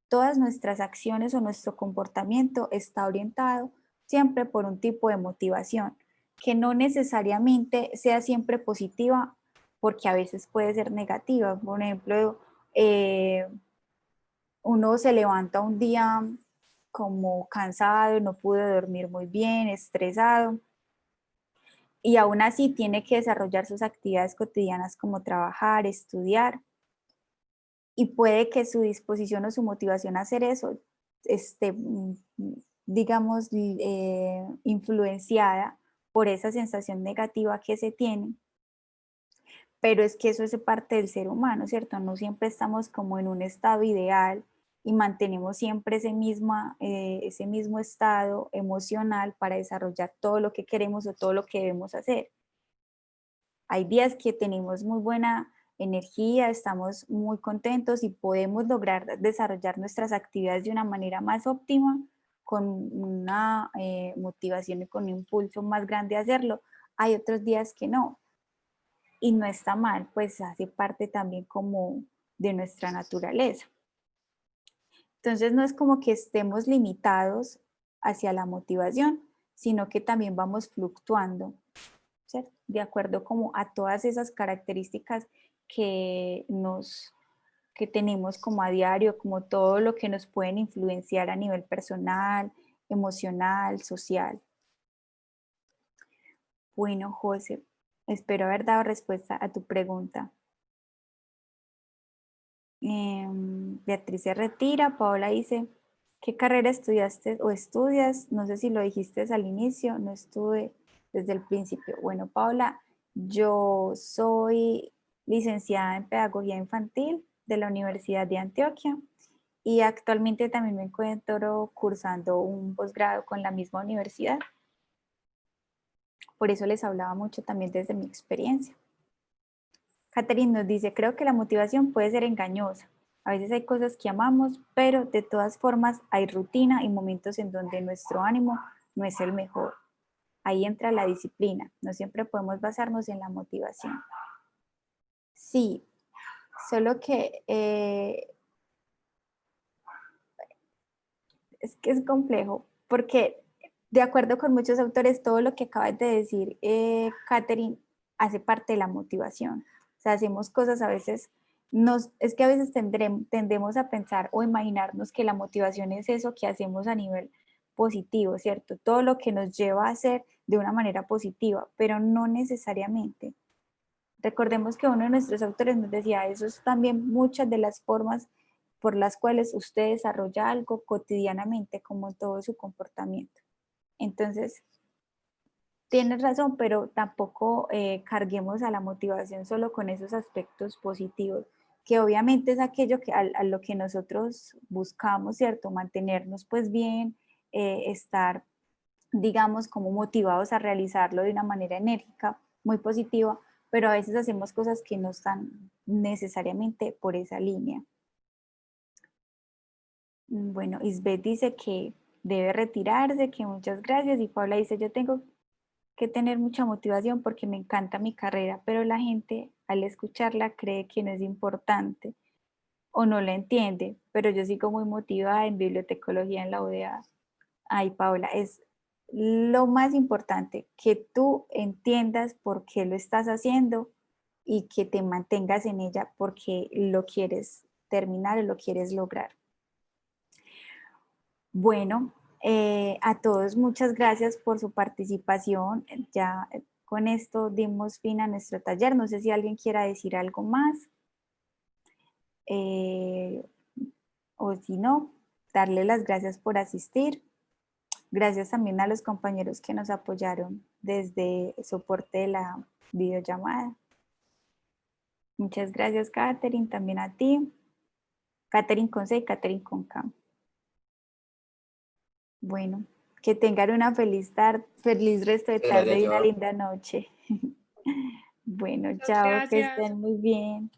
Todas nuestras acciones o nuestro comportamiento está orientado siempre por un tipo de motivación, que no necesariamente sea siempre positiva, porque a veces puede ser negativa. Por ejemplo, uno se levanta un día como cansado, no pudo dormir muy bien, estresado, y aún así tiene que desarrollar sus actividades cotidianas como trabajar, estudiar, y puede que su disposición o su motivación a hacer eso esté, digamos, influenciada por esa sensación negativa que se tiene, pero es que eso es parte del ser humano, ¿cierto? No siempre estamos como en un estado ideal y mantenemos siempre ese mismo estado emocional para desarrollar todo lo que queremos o todo lo que debemos hacer. Hay días que tenemos muy buena energía, estamos muy contentos y podemos lograr desarrollar nuestras actividades de una manera más óptima, con una motivación y con un impulso más grande a hacerlo. Hay otros días que no. Y no está mal, pues hace parte también como de nuestra naturaleza. Entonces no es como que estemos limitados hacia la motivación, sino que también vamos fluctuando, ¿cierto? De acuerdo como a todas esas características que tenemos como a diario, como todo lo que nos pueden influenciar a nivel personal, emocional, social. Bueno, José, espero haber dado respuesta a tu pregunta. Beatriz se retira. Paola dice, ¿qué carrera estudiaste o estudias? No sé si lo dijiste al inicio, no estuve desde el principio. Bueno, Paola, yo soy licenciada en Pedagogía Infantil de la Universidad de Antioquia y actualmente también me encuentro cursando un posgrado con la misma universidad. Por eso les hablaba mucho también desde mi experiencia. Catherine nos dice, creo que la motivación puede ser engañosa. A veces hay cosas que amamos, pero de todas formas hay rutina y momentos en donde nuestro ánimo no es el mejor. Ahí entra la disciplina. No siempre podemos basarnos en la motivación. Sí, solo que es que es complejo, porque de acuerdo con muchos autores, todo lo que acabas de decir, Catherine, hace parte de la motivación. O sea, hacemos cosas a veces, es que a veces tendemos a pensar o imaginarnos que la motivación es eso que hacemos a nivel positivo, ¿cierto? Todo lo que nos lleva a hacer de una manera positiva, pero no necesariamente. Recordemos que uno de nuestros autores nos decía, eso es también muchas de las formas por las cuales usted desarrolla algo cotidianamente, como en todo su comportamiento. Entonces, tienes razón, pero tampoco carguemos a la motivación solo con esos aspectos positivos, que obviamente es aquello que, a lo que nosotros buscamos, ¿cierto? Mantenernos pues bien, estar, digamos, como motivados a realizarlo de una manera enérgica, muy positiva, pero a veces hacemos cosas que no están necesariamente por esa línea. Bueno, Isbeth dice que debe retirarse, que muchas gracias, y Paula dice, yo tengo que tener mucha motivación porque me encanta mi carrera, pero la gente al escucharla cree que no es importante o no la entiende, pero yo sigo muy motivada en bibliotecología en la UdeA. Ay, Paula, es lo más importante, que tú entiendas por qué lo estás haciendo y que te mantengas en ella porque lo quieres terminar o lo quieres lograr. Bueno, a todos muchas gracias por su participación. Ya con esto dimos fin a nuestro taller. No sé si alguien quiera decir algo más. O si no, darle las gracias por asistir. Gracias también a los compañeros que nos apoyaron desde el soporte de la videollamada. Muchas gracias, Catherine, también a ti. Catherine con C y Catherine con K. Bueno, que tengan una feliz tarde, feliz resto de tarde y una linda noche. Bueno, Muchas chao, que gracias. estén muy bien.